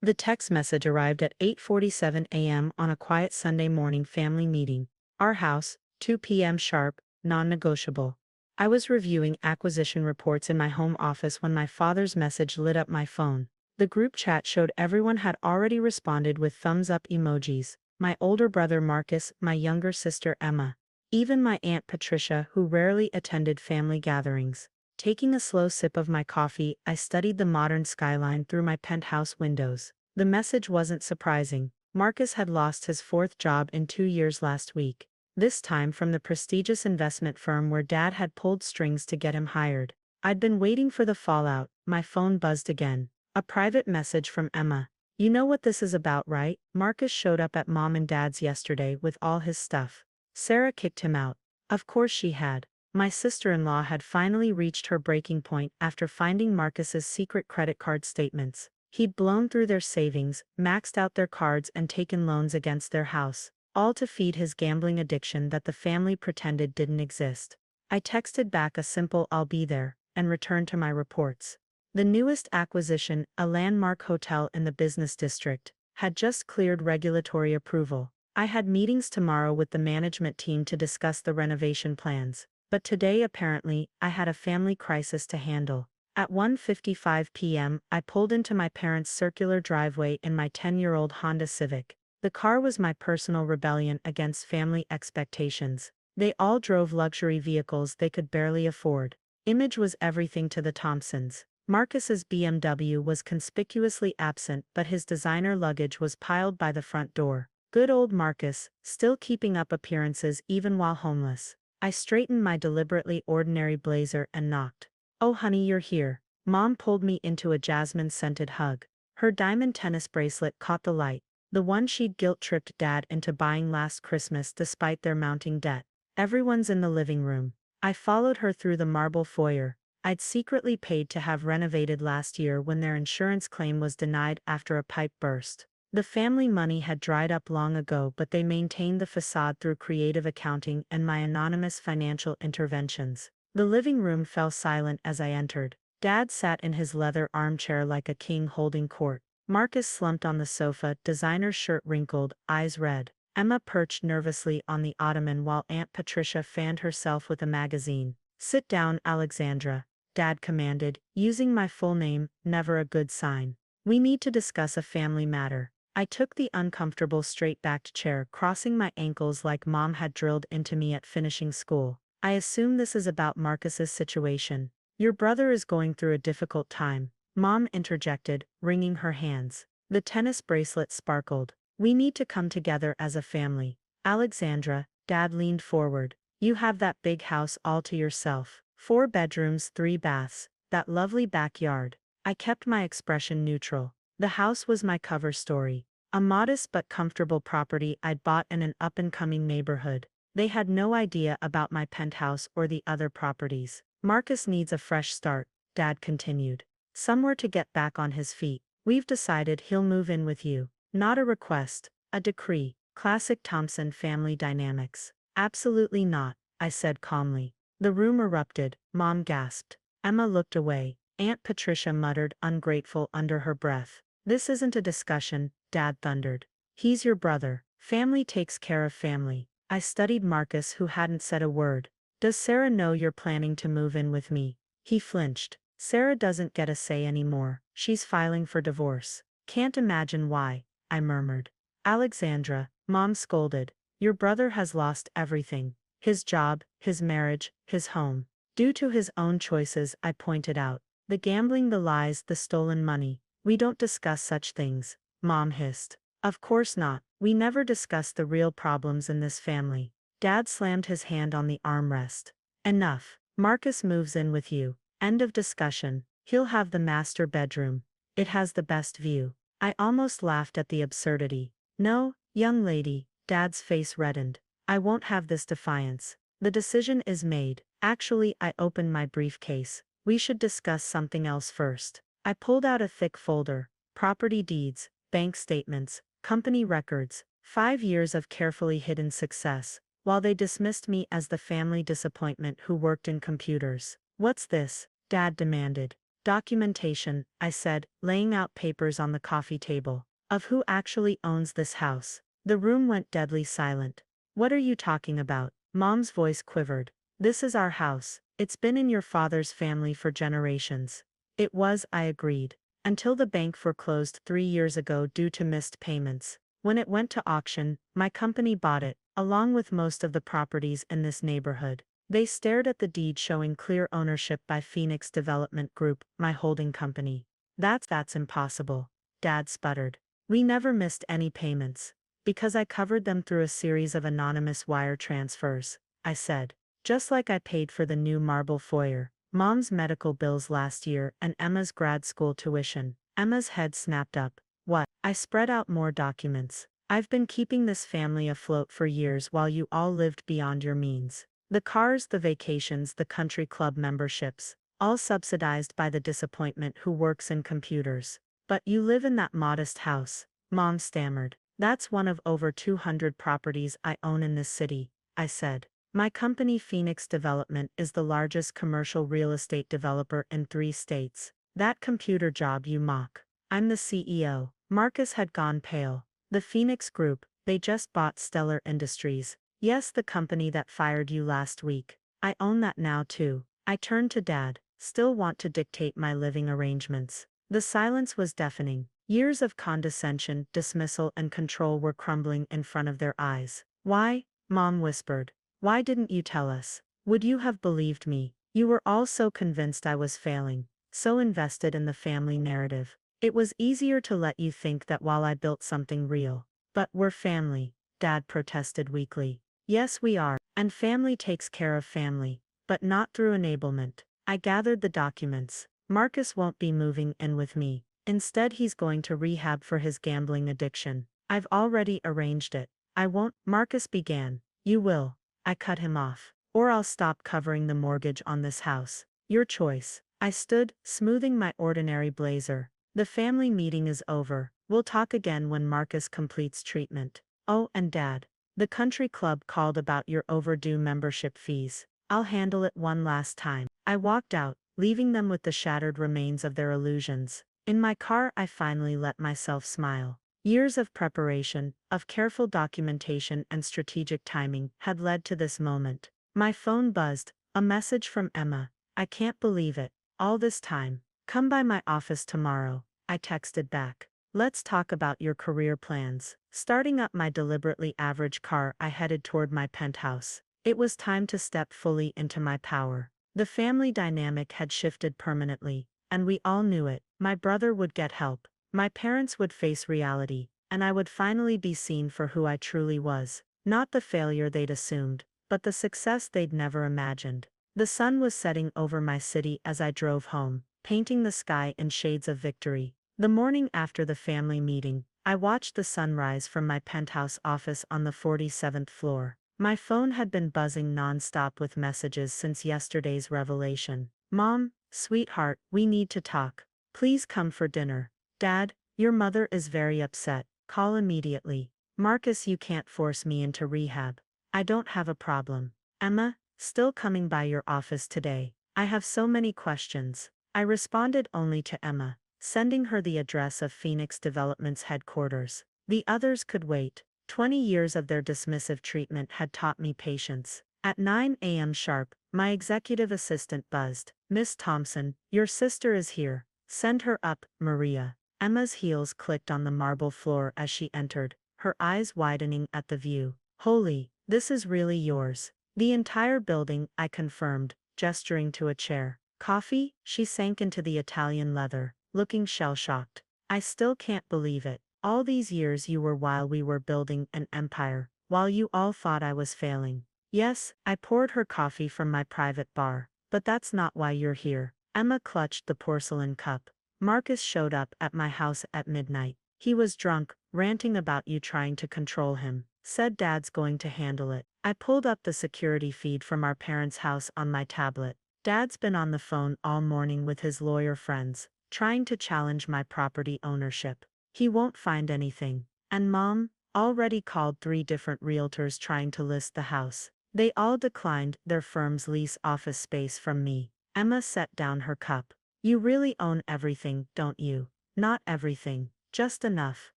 The text message arrived at 8:47 a.m. on a quiet Sunday morning family meeting. Our house, 2 p.m. sharp, non-negotiable. I was reviewing acquisition reports in my home office when my father's message lit up my phone. The group chat showed everyone had already responded with thumbs up emojis. My older brother Marcus, my younger sister Emma. Even my Aunt Patricia, who rarely attended family gatherings. Taking a slow sip of my coffee, I studied the modern skyline through my penthouse windows. The message wasn't surprising. Marcus had lost his fourth job in 2 years last week. This time from the prestigious investment firm where Dad had pulled strings to get him hired. I'd been waiting for the fallout. My phone buzzed again. A private message from Emma. "You know what this is about, right? Marcus showed up at Mom and Dad's yesterday with all his stuff. Sarah kicked him out." Of course she had. My sister-in-law had finally reached her breaking point after finding Marcus's secret credit card statements. He'd blown through their savings, maxed out their cards and taken loans against their house, all to feed his gambling addiction that the family pretended didn't exist. I texted back a simple "I'll be there," and returned to my reports. The newest acquisition, a landmark hotel in the business district, had just cleared regulatory approval. I had meetings tomorrow with the management team to discuss the renovation plans. But today apparently, I had a family crisis to handle. At 1:55 p.m., I pulled into my parents' circular driveway in my 10-year-old Honda Civic. The car was my personal rebellion against family expectations. They all drove luxury vehicles they could barely afford. Image was everything to the Thompsons. Marcus's BMW was conspicuously absent, but his designer luggage was piled by the front door. Good old Marcus, still keeping up appearances even while homeless. I straightened my deliberately ordinary blazer and knocked. "Oh honey, you're here." Mom pulled me into a jasmine-scented hug. Her diamond tennis bracelet caught the light, the one she'd guilt-tripped Dad into buying last Christmas despite their mounting debt. "Everyone's in the living room." I followed her through the marble foyer. I'd secretly paid to have renovated last year when their insurance claim was denied after a pipe burst. The family money had dried up long ago, but they maintained the facade through creative accounting and my anonymous financial interventions. The living room fell silent as I entered. Dad sat in his leather armchair like a king holding court. Marcus slumped on the sofa, designer shirt wrinkled, eyes red. Emma perched nervously on the ottoman while Aunt Patricia fanned herself with a magazine. "Sit down, Alexandra," Dad commanded, using my full name, never a good sign. "We need to discuss a family matter." I took the uncomfortable straight-backed chair, crossing my ankles like Mom had drilled into me at finishing school. "I assume this is about Marcus's situation." "Your brother is going through a difficult time," Mom interjected, wringing her hands. The tennis bracelet sparkled. "We need to come together as a family." "Alexandra," Dad leaned forward. "You have that big house all to yourself. 4 bedrooms, 3 baths, that lovely backyard." I kept my expression neutral. The house was my cover story. A modest but comfortable property I'd bought in an up-and-coming neighborhood. They had no idea about my penthouse or the other properties. "Marcus needs a fresh start," Dad continued. "Somewhere to get back on his feet. We've decided he'll move in with you." Not a request, a decree. Classic Thompson family dynamics. "Absolutely not," I said calmly. The room erupted. Mom gasped. Emma looked away. Aunt Patricia muttered ungrateful under her breath. "This isn't a discussion," Dad thundered. "He's your brother. Family takes care of family." I studied Marcus, who hadn't said a word. "Does Sarah know you're planning to move in with me?" He flinched. "Sarah doesn't get a say anymore. She's filing for divorce." "Can't imagine why," I murmured. "Alexandra," Mom scolded, "your brother has lost everything. His job, his marriage, his home. Due to his own choices," I pointed out. "The gambling, the lies, the stolen money." "We don't discuss such things," Mom hissed. "Of course not. We never discuss the real problems in this family." Dad slammed his hand on the armrest. "Enough. Marcus moves in with you. End of discussion. He'll have the master bedroom. It has the best view." I almost laughed at the absurdity. "No, young lady," Dad's face reddened. "I won't have this defiance. The decision is made." Actually, I opened my briefcase. "We should discuss something else first." I pulled out a thick folder. Property deeds, bank statements, company records, 5 years of carefully hidden success, while they dismissed me as the family disappointment who worked in computers. "What's this?" Dad demanded. Documentation, I said, laying out papers on the coffee table. Of who actually owns this house. The room went deadly silent. What are you talking about? Mom's voice quivered. This is our house. It's been in your father's family for generations. It was, I agreed. Until the bank foreclosed 3 years ago due to missed payments. When it went to auction, my company bought it, along with most of the properties in this neighborhood. They stared at the deed showing clear ownership by Phoenix Development Group, my holding company. That's impossible. Dad sputtered. We never missed any payments. Because I covered them through a series of anonymous wire transfers, I said. Just like I paid for the new marble foyer, Mom's medical bills last year, and Emma's grad school tuition. Emma's head snapped up. What? I spread out more documents. I've been keeping this family afloat for years while you all lived beyond your means. The cars, the vacations, the country club memberships, all subsidized by the disappointment who works in computers. But you live in that modest house, Mom stammered. That's one of over 200 properties I own in this city, I said. My company Phoenix Development is the largest commercial real estate developer in 3 states. That computer job you mock. I'm the CEO. Marcus had gone pale. The Phoenix Group, they just bought Stellar Industries. Yes, the company that fired you last week. I own that now too. I turned to Dad. Still want to dictate my living arrangements. The silence was deafening. Years of condescension, dismissal, and control were crumbling in front of their eyes. Why? Mom whispered. Why didn't you tell us? Would you have believed me? You were all so convinced I was failing, so invested in the family narrative. It was easier to let you think that while I built something real. But we're family, Dad protested weakly. Yes, we are, and family takes care of family, but not through enablement. I gathered the documents. Marcus won't be moving in with me. Instead, he's going to rehab for his gambling addiction. I've already arranged it. I won't, Marcus began. You will. I cut him off. Or I'll stop covering the mortgage on this house. Your choice. I stood, smoothing my ordinary blazer. The family meeting is over. We'll talk again when Marcus completes treatment. Oh, and Dad. The country club called about your overdue membership fees. I'll handle it one last time. I walked out, leaving them with the shattered remains of their illusions. In my car, I finally let myself smile. Years of preparation, of careful documentation and strategic timing had led to this moment. My phone buzzed, a message from Emma. I can't believe it. All this time. Come by my office tomorrow, I texted back. Let's talk about your career plans. Starting up my deliberately average car, I headed toward my penthouse. It was time to step fully into my power. The family dynamic had shifted permanently, and we all knew it. My brother would get help. My parents would face reality, and I would finally be seen for who I truly was. Not the failure they'd assumed, but the success they'd never imagined. The sun was setting over my city as I drove home, painting the sky in shades of victory. The morning after the family meeting, I watched the sunrise from my penthouse office on the 47th floor. My phone had been buzzing nonstop with messages since yesterday's revelation. Mom, sweetheart, we need to talk. Please come for dinner. Dad, your mother is very upset. Call immediately. Marcus, you can't force me into rehab. I don't have a problem. Emma, still coming by your office today. I have so many questions. I responded only to Emma, sending her the address of Phoenix Development's headquarters. The others could wait. 20 years of their dismissive treatment had taught me patience. At 9 a.m. sharp, my executive assistant buzzed. Miss Thompson, your sister is here. Send her up, Maria. Emma's heels clicked on the marble floor as she entered, her eyes widening at the view. Holy, this is really yours. The entire building, I confirmed, gesturing to a chair. Coffee? She sank into the Italian leather, looking shell-shocked. I still can't believe it. All these years you were while we were building an empire, while you all thought I was failing. Yes, I poured her coffee from my private bar, but that's not why you're here. Emma clutched the porcelain cup. Marcus showed up at my house at midnight. He was drunk, ranting about you trying to control him. Said Dad's going to handle it. I pulled up the security feed from our parents' house on my tablet. Dad's been on the phone all morning with his lawyer friends, trying to challenge my property ownership. He won't find anything. And Mom already called 3 different realtors trying to list the house. They all declined their firm's lease office space from me. Emma set down her cup. You really own everything, don't you? Not everything, just enough.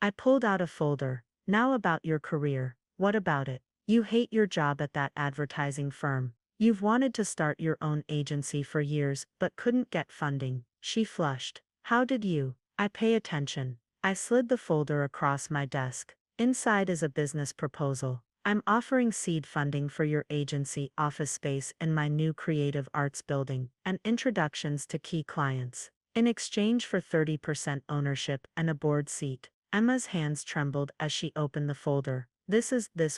I pulled out a folder. Now about your career. What about it? You hate your job at that advertising firm. You've wanted to start your own agency for years but couldn't get funding. She flushed. How did you? I pay attention. I slid the folder across my desk. Inside is a business proposal. I'm offering seed funding for your agency office space in my new creative arts building and introductions to key clients. In exchange for 30% ownership and a board seat. Emma's hands trembled as she opened the folder. This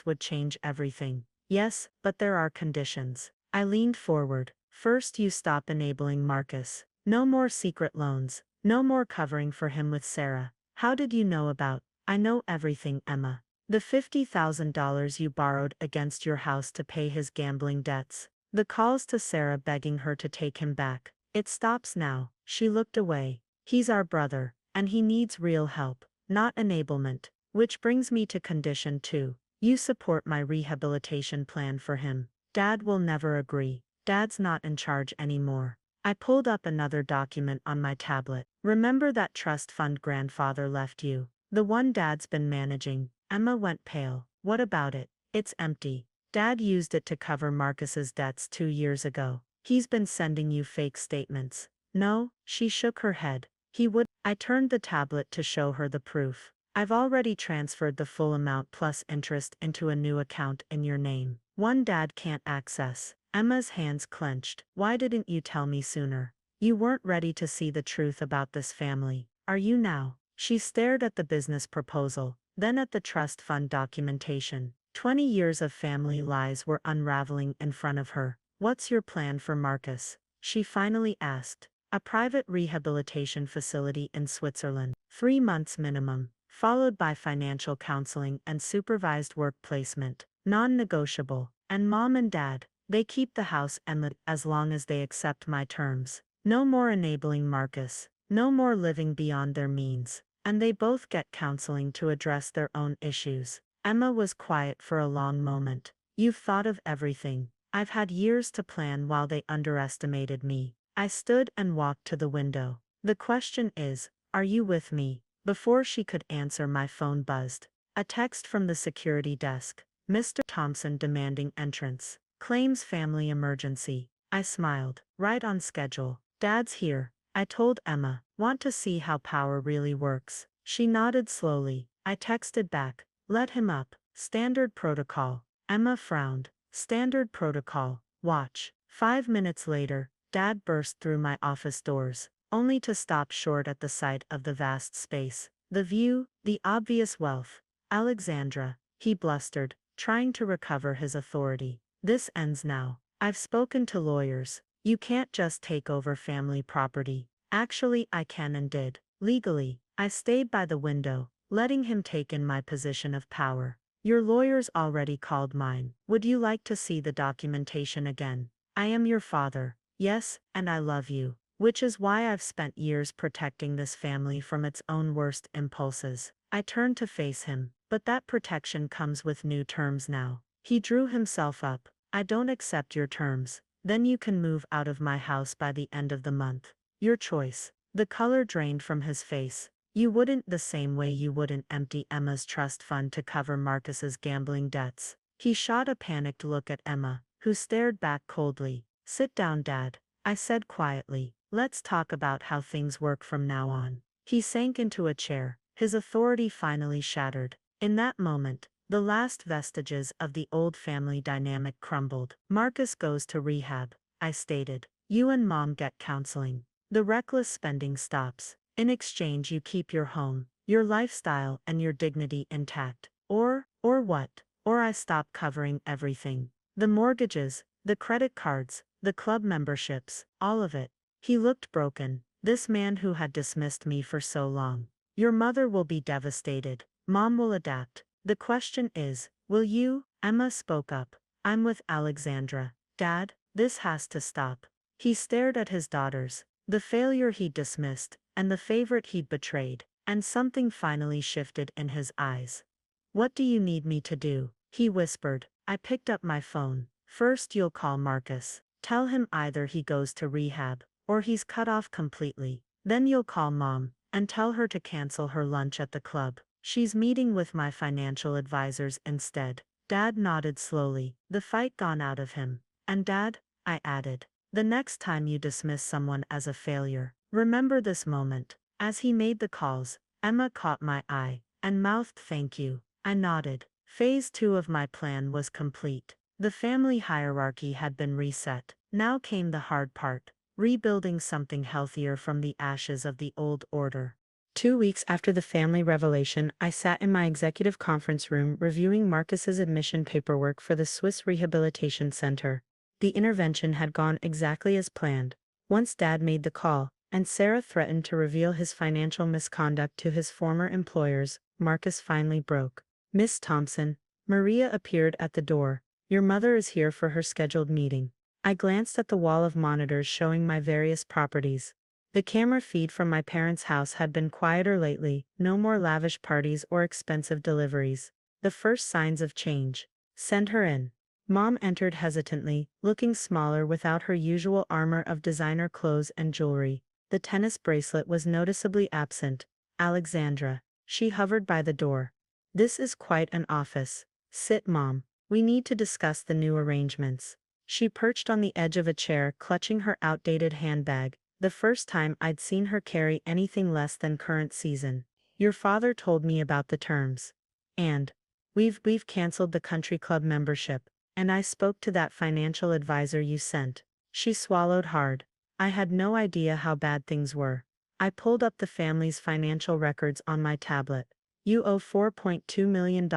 would change everything. Yes, but there are conditions. I leaned forward. First, you stop enabling Marcus. No more secret loans. No more covering for him with Sarah. How did you know about? I know everything, Emma. The $50,000 you borrowed against your house to pay his gambling debts. The calls to Sarah begging her to take him back. It stops now. She looked away. He's our brother, and he needs real help, not enablement. Which brings me to condition 2. You support my rehabilitation plan for him. Dad will never agree. Dad's not in charge anymore. I pulled up another document on my tablet. Remember that trust fund grandfather left you? The one Dad's been managing. Emma went pale. What about it? It's empty. Dad used it to cover Marcus's debts 2 years ago. He's been sending you fake statements. No, she shook her head. He would. I turned the tablet to show her the proof. I've already transferred the full amount plus interest into a new account in your name. One Dad can't access. Emma's hands clenched. Why didn't you tell me sooner? You weren't ready to see the truth about this family. Are you now? She stared at the business proposal, then at the trust fund documentation. 20 years of family lies were unraveling in front of her. What's your plan for Marcus? She finally asked. A private rehabilitation facility in Switzerland. 3 months minimum, followed by financial counseling and supervised work placement. Non-negotiable. And Mom and Dad, they keep the house and as long as they accept my terms. No more enabling Marcus. No more living beyond their means. And they both get counseling to address their own issues. Emma was quiet for a long moment. You've thought of everything. I've had years to plan while they underestimated me. I stood and walked to the window. The question is, are you with me? Before she could answer, my phone buzzed. A text from the security desk. Mr. Thompson demanding entrance. Claims family emergency. I smiled. Right on schedule. Dad's here. I told Emma. Want to see how power really works? She nodded slowly. I texted back. Let him up. Standard protocol. Emma frowned. Standard protocol. Watch. 5 minutes later, Dad burst through my office doors, only to stop short at the sight of the vast space. The view, the obvious wealth. Alexandra, he blustered, trying to recover his authority. This ends now. I've spoken to lawyers. You can't just take over family property. Actually, I can and did. Legally, I stayed by the window, letting him take in my position of power. Your lawyers already called mine. Would you like to see the documentation again? I am your father. Yes, and I love you. Which is why I've spent years protecting this family from its own worst impulses. I turned to face him, but that protection comes with new terms now. He drew himself up. I don't accept your terms. Then you can move out of my house by the end of the month. Your choice. The color drained from his face. You wouldn't, the same way you wouldn't empty Emma's trust fund to cover Marcus's gambling debts. He shot a panicked look at Emma, who stared back coldly. Sit down, Dad, I said quietly. Let's talk about how things work from now on. He sank into a chair, his authority finally shattered. In that moment, the last vestiges of the old family dynamic crumbled. Marcus goes to rehab, I stated. You and Mom get counseling. The reckless spending stops. In exchange, you keep your home, your lifestyle, and your dignity intact. Or what? Or I stop covering everything. The mortgages, the credit cards, the club memberships, all of it. He looked broken, this man who had dismissed me for so long. Your mother will be devastated. Mom will adapt. The question is, will you? Emma spoke up. I'm with Alexandra. Dad, this has to stop. He stared at his daughters, the failure he'd dismissed, and the favorite he'd betrayed, and something finally shifted in his eyes. What do you need me to do? He whispered. I picked up my phone. First, you'll call Marcus. Tell him either he goes to rehab, or he's cut off completely. Then you'll call mom and tell her to cancel her lunch at the club. She's meeting with my financial advisors instead. Dad nodded slowly, the fight gone out of him. And Dad, I added, the next time you dismiss someone as a failure, remember this moment. As he made the calls, Emma caught my eye and mouthed thank you. I nodded. Phase 2 of my plan was complete. The family hierarchy had been reset. Now came the hard part, rebuilding something healthier from the ashes of the old order. 2 weeks after the family revelation, I sat in my executive conference room reviewing Marcus's admission paperwork for the Swiss Rehabilitation Center. The intervention had gone exactly as planned. Once Dad made the call, and Sarah threatened to reveal his financial misconduct to his former employers, Marcus finally broke. Miss Thompson, Maria appeared at the door. Your mother is here for her scheduled meeting. I glanced at the wall of monitors showing my various properties. The camera feed from my parents' house had been quieter lately, no more lavish parties or expensive deliveries. The first signs of change. Send her in. Mom entered hesitantly, looking smaller without her usual armor of designer clothes and jewelry. The tennis bracelet was noticeably absent. Alexandra. She hovered by the door. This is quite an office. Sit, Mom. We need to discuss the new arrangements. She perched on the edge of a chair, clutching her outdated handbag. The first time I'd seen her carry anything less than current season. Your father told me about the terms. And we've canceled the country club membership, and I spoke to that financial advisor you sent. She swallowed hard. I had no idea how bad things were. I pulled up the family's financial records on my tablet. You owe $4.2 million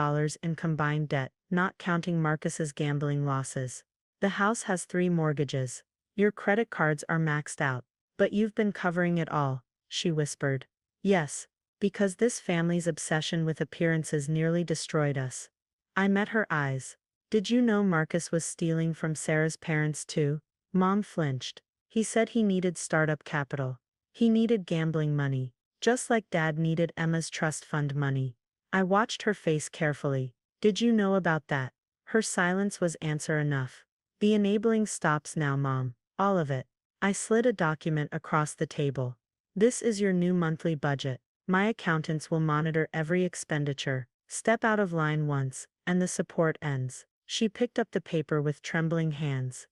in combined debt, not counting Marcus's gambling losses. The house has 3 mortgages. Your credit cards are maxed out. But you've been covering it all, she whispered. Yes, because this family's obsession with appearances nearly destroyed us. I met her eyes. Did you know Marcus was stealing from Sarah's parents too? Mom flinched. He said he needed startup capital. He needed gambling money, just like Dad needed Emma's trust fund money. I watched her face carefully. Did you know about that? Her silence was answer enough. The enabling stops now, Mom. All of it. I slid a document across the table. This is your new monthly budget. My accountants will monitor every expenditure. Step out of line once, and the support ends. She picked up the paper with trembling hands.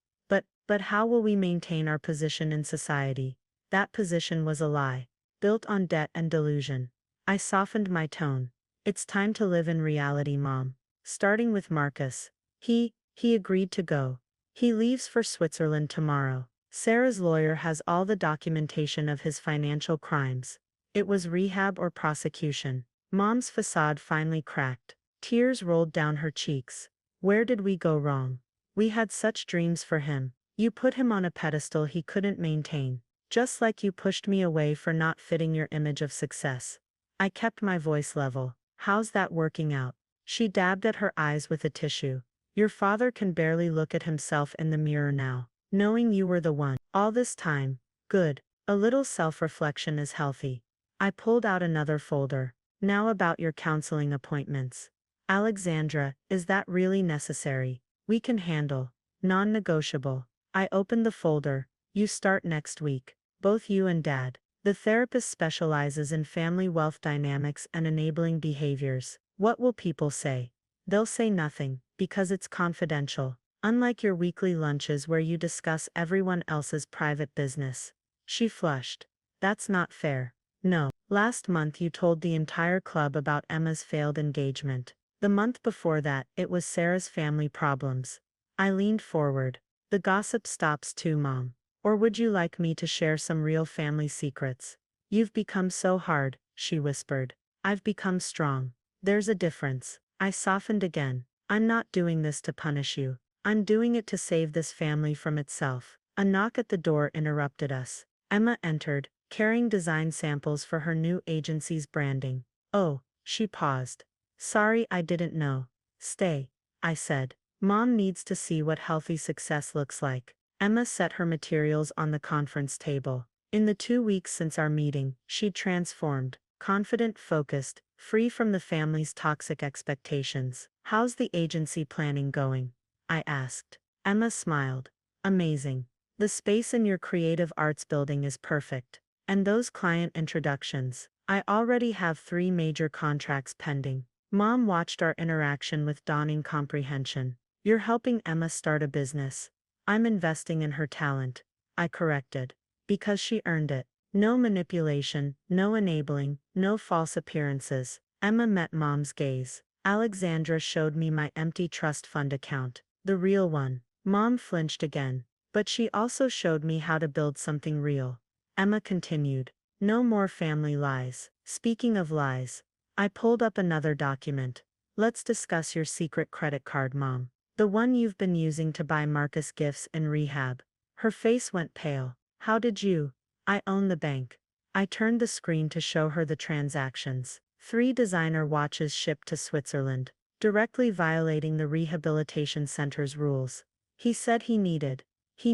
But how will we maintain our position in society? That position was a lie, built on debt and delusion. I softened my tone. It's time to live in reality, Mom. Starting with Marcus. He agreed to go. He leaves for Switzerland tomorrow. Sarah's lawyer has all the documentation of his financial crimes. It was rehab or prosecution. Mom's facade finally cracked. Tears rolled down her cheeks. Where did we go wrong? We had such dreams for him. You put him on a pedestal he couldn't maintain. Just like you pushed me away for not fitting your image of success. I kept my voice level. How's that working out? She dabbed at her eyes with a tissue. Your father can barely look at himself in the mirror now. Knowing you were the one. All this time. Good. A little self-reflection is healthy. I pulled out another folder. Now about your counseling appointments. Alexandra, is that really necessary? We can handle. Non-negotiable. I opened the folder. You start next week. Both you and Dad. The therapist specializes in family wealth dynamics and enabling behaviors. What will people say? They'll say nothing, because it's confidential. Unlike your weekly lunches where you discuss everyone else's private business. She flushed. That's not fair. No. Last month you told the entire club about Emma's failed engagement. The month before that, it was Sarah's family problems. I leaned forward. The gossip stops too, Mom. Or would you like me to share some real family secrets? You've become so hard, she whispered. I've become strong. There's a difference. I softened again. I'm not doing this to punish you. I'm doing it to save this family from itself. A knock at the door interrupted us. Emma entered, carrying design samples for her new agency's branding. Oh, she paused. Sorry, I didn't know. Stay, I said. Mom needs to see what healthy success looks like. Emma set her materials on the conference table. In the 2 weeks since our meeting, she'd transformed, confident, focused, free from the family's toxic expectations. How's the agency planning going? I asked. Emma smiled. Amazing. The space in your creative arts building is perfect. And those client introductions. I already have 3 major contracts pending. Mom watched our interaction with dawning comprehension. You're helping Emma start a business. I'm investing in her talent. I corrected. Because she earned it. No manipulation, no enabling, no false appearances. Emma met Mom's gaze. Alexandra showed me my empty trust fund account. The real one. Mom flinched again. But she also showed me how to build something real. Emma continued. No more family lies. Speaking of lies. I pulled up another document. Let's discuss your secret credit card, Mom. The one you've been using to buy Marcus gifts in rehab. Her face went pale. How did you? I own the bank. I turned the screen to show her the transactions. 3 designer watches shipped to Switzerland, directly violating the rehabilitation center's rules. He said he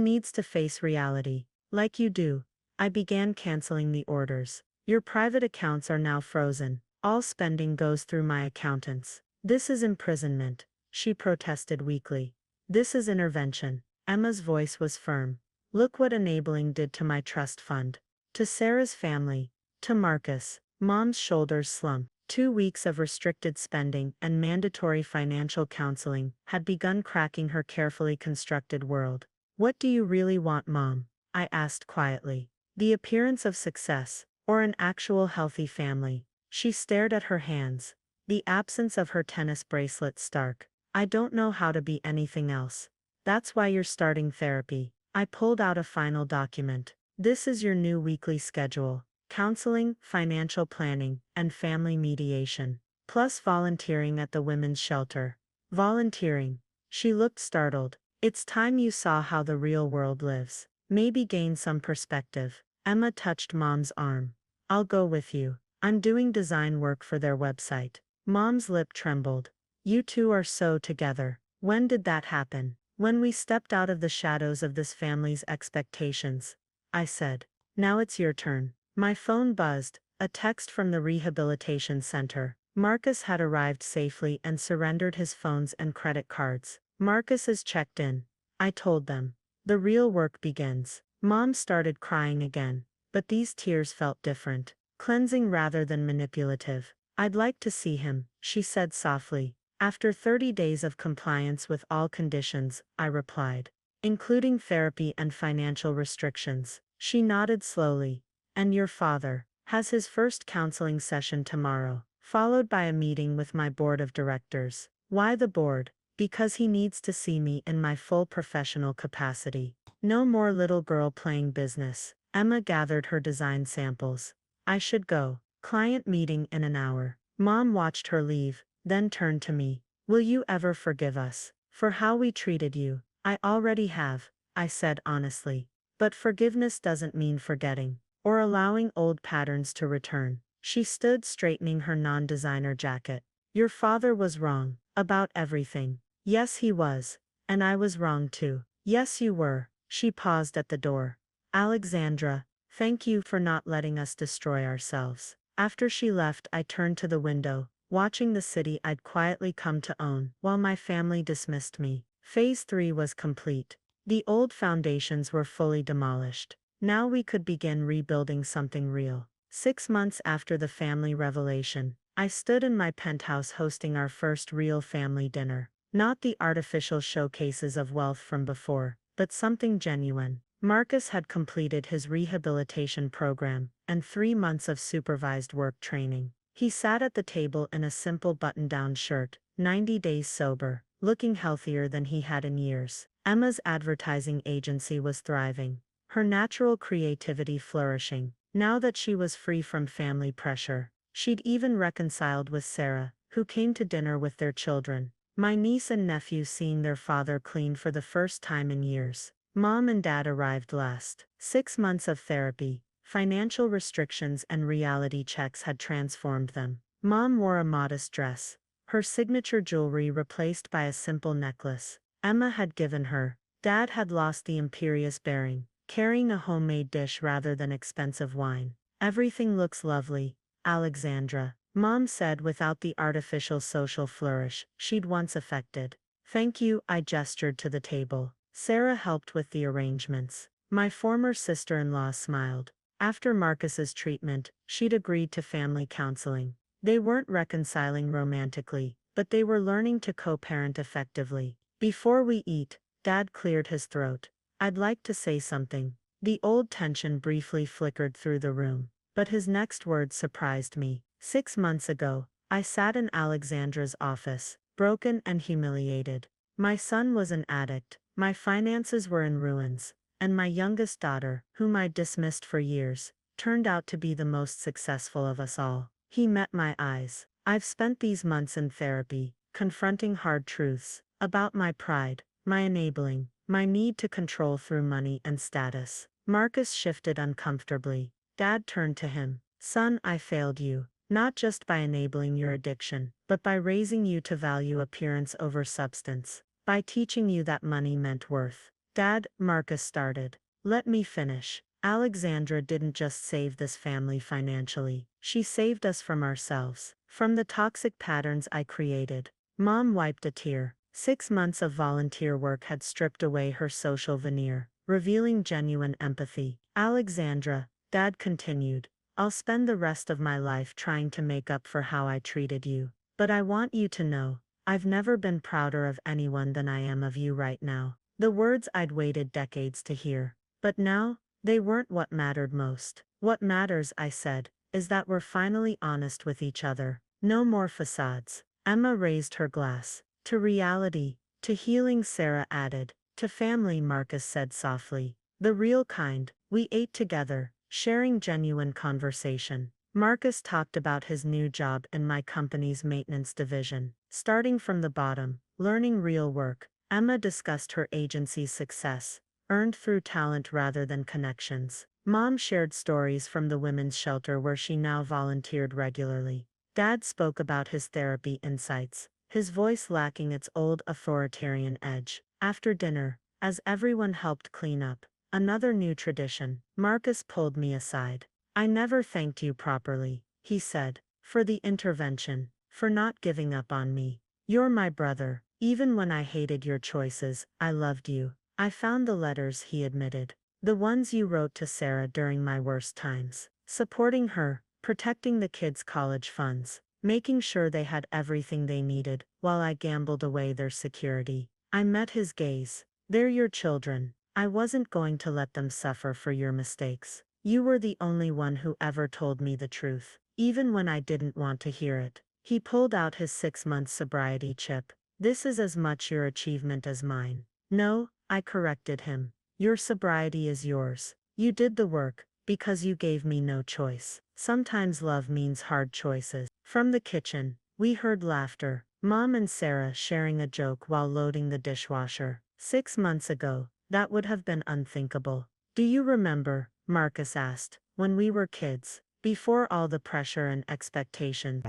needs to face reality. Like you do. I began canceling the orders. Your private accounts are now frozen. All spending goes through my accountants. This is imprisonment, she protested weakly. This is intervention. Emma's voice was firm. Look what enabling did to my trust fund. To Sarah's family. To Marcus. Mom's shoulders slumped. 2 weeks of restricted spending and mandatory financial counseling had begun cracking her carefully constructed world. What do you really want, Mom? I asked quietly. The appearance of success, or an actual healthy family. She stared at her hands. The absence of her tennis bracelet stark. I don't know how to be anything else. That's why you're starting therapy. I pulled out a final document. This is your new weekly schedule. Counseling, financial planning, and family mediation. Plus volunteering at the women's shelter. Volunteering. She looked startled. It's time you saw how the real world lives. Maybe gain some perspective. Emma touched Mom's arm. I'll go with you. I'm doing design work for their website. Mom's lip trembled. You two are so together. When did that happen? When we stepped out of the shadows of this family's expectations. I said. Now it's your turn. My phone buzzed. A text from the rehabilitation center. Marcus had arrived safely and surrendered his phones and credit cards. Marcus is checked in. I told them. The real work begins. Mom started crying again. But these tears felt different. Cleansing rather than manipulative. I'd like to see him, she said softly. After 30 days of compliance with all conditions, I replied. Including therapy and financial restrictions. She nodded slowly. And your father has his first counseling session tomorrow, followed by a meeting with my board of directors. Why the board? Because he needs to see me in my full professional capacity. No more little girl playing business. Emma gathered her design samples. I should go. Client meeting in an hour. Mom watched her leave, then turned to me. Will you ever forgive us for how we treated you? I already have, I said honestly. But forgiveness doesn't mean forgetting, or allowing old patterns to return. She stood straightening her non-designer jacket. Your father was wrong about everything. Yes, he was. And I was wrong too. Yes, you were. She paused at the door. Alexandra, thank you for not letting us destroy ourselves. After she left, I turned to the window, watching the city I'd quietly come to own, while my family dismissed me. Phase 3 was complete. The old foundations were fully demolished. Now we could begin rebuilding something real. 6 months after the family revelation, I stood in my penthouse hosting our first real family dinner. Not the artificial showcases of wealth from before, but something genuine. Marcus had completed his rehabilitation program and 3 months of supervised work training. He sat at the table in a simple button-down shirt, 90 days sober, looking healthier than he had in years. Emma's advertising agency was thriving, her natural creativity flourishing. Now that she was free from family pressure, she'd even reconciled with Sarah, who came to dinner with their children. My niece and nephew seeing their father clean for the first time in years. Mom and Dad arrived last. 6 months of therapy, financial restrictions and reality checks had transformed them. Mom wore a modest dress, her signature jewelry replaced by a simple necklace Emma had given her. Dad had lost the imperious bearing, carrying a homemade dish rather than expensive wine. Everything looks lovely, Alexandra, Mom said without the artificial social flourish she'd once affected. Thank you, I gestured to the table. Sarah helped with the arrangements. My former sister-in-law smiled. After Marcus's treatment, she'd agreed to family counseling. They weren't reconciling romantically, but they were learning to co-parent effectively. Before we eat, Dad cleared his throat. I'd like to say something. The old tension briefly flickered through the room, but his next words surprised me. 6 months ago, I sat in Alexandra's office, broken and humiliated. My son was an addict, my finances were in ruins, and my youngest daughter, whom I dismissed for years, turned out to be the most successful of us all. He met my eyes. I've spent these months in therapy, confronting hard truths about my pride, my enabling, my need to control through money and status. Marcus shifted uncomfortably. Dad turned to him. Son, I failed you, not just by enabling your addiction, but by raising you to value appearance over substance, by teaching you that money meant worth. Dad, Marcus started. Let me finish. Alexandra didn't just save this family financially. She saved us from ourselves, from the toxic patterns I created. Mom wiped a tear. 6 months of volunteer work had stripped away her social veneer, revealing genuine empathy. Alexandra, Dad continued, I'll spend the rest of my life trying to make up for how I treated you. But I want you to know, I've never been prouder of anyone than I am of you right now. The words I'd waited decades to hear. But now, they weren't what mattered most. What matters, I said, is that we're finally honest with each other. No more facades. Emma raised her glass. To reality, to healing, Sarah added. To family, Marcus said softly. The real kind. We ate together, sharing genuine conversation. Marcus talked about his new job in my company's maintenance division. Starting from the bottom, learning real work. Emma discussed her agency's success, earned through talent rather than connections. Mom shared stories from the women's shelter where she now volunteered regularly. Dad spoke about his therapy insights, his voice lacking its old authoritarian edge. After dinner, as everyone helped clean up, another new tradition, Marcus pulled me aside. I never thanked you properly, he said, for the intervention, for not giving up on me. You're my brother. Even when I hated your choices, I loved you. I found the letters, he admitted. The ones you wrote to Sarah during my worst times. Supporting her, protecting the kids' college funds, making sure they had everything they needed, while I gambled away their security. I met his gaze. They're your children. I wasn't going to let them suffer for your mistakes. You were the only one who ever told me the truth, even when I didn't want to hear it. He pulled out his 6-month sobriety chip. This is as much your achievement as mine. No, I corrected him. Your sobriety is yours. You did the work, because you gave me no choice. Sometimes love means hard choices. From the kitchen, we heard laughter. Mom and Sarah sharing a joke while loading the dishwasher. 6 months ago, that would have been unthinkable. Do you remember, Marcus asked, when we were kids, before all the pressure and expectation?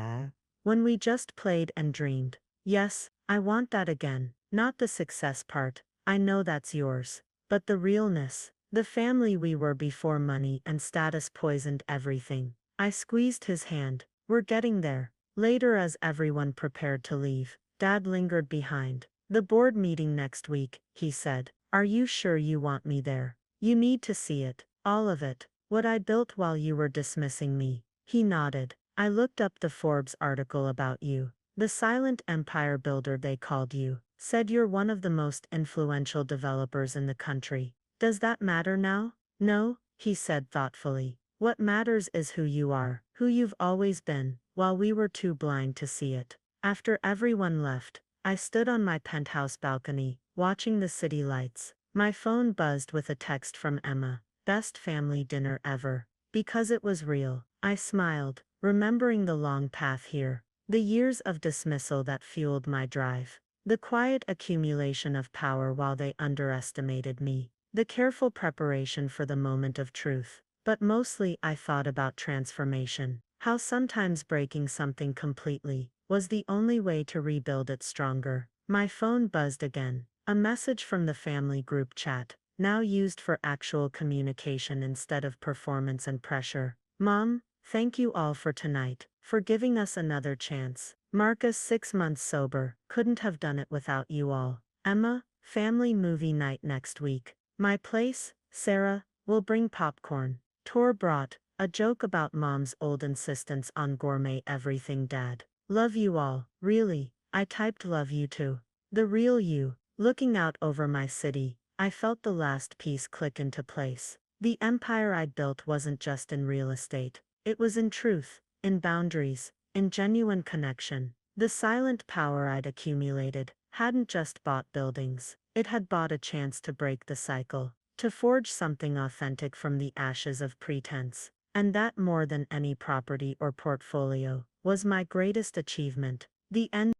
When we just played and dreamed. Yes, I want that again. Not the success part. I know that's yours. But the realness. The family we were before money and status poisoned everything. I squeezed his hand. We're getting there. Later, as everyone prepared to leave, Dad lingered behind. The board meeting next week, he said. Are you sure you want me there? You need to see it. All of it. What I built while you were dismissing me. He nodded. I looked up the Forbes article about you. The silent empire builder they called you. Said you're one of the most influential developers in the country. Does that matter now? No, he said thoughtfully. What matters is who you are, who you've always been, while we were too blind to see it. After everyone left, I stood on my penthouse balcony, watching the city lights. My phone buzzed with a text from Emma. Best family dinner ever. Because it was real, I smiled, remembering the long path here. The years of dismissal that fueled my drive. The quiet accumulation of power while they underestimated me. The careful preparation for the moment of truth. But mostly I thought about transformation. How sometimes breaking something completely was the only way to rebuild it stronger. My phone buzzed again. A message from the family group chat, now used for actual communication instead of performance and pressure. Mom, thank you all for tonight, for giving us another chance. Marcus, 6 months sober, couldn't have done it without you all. Emma, family movie night next week. My place, Sarah, we'll bring popcorn. Tor brought a joke about mom's old insistence on gourmet everything. Dad, love you all. Really, I typed love you too. The real you. Looking out over my city, I felt the last piece click into place. The empire I'd built wasn't just in real estate. It was in truth, in boundaries, in genuine connection. The silent power I'd accumulated hadn't just bought buildings. It had bought a chance to break the cycle, to forge something authentic from the ashes of pretense. And that, more than any property or portfolio, was my greatest achievement. The end.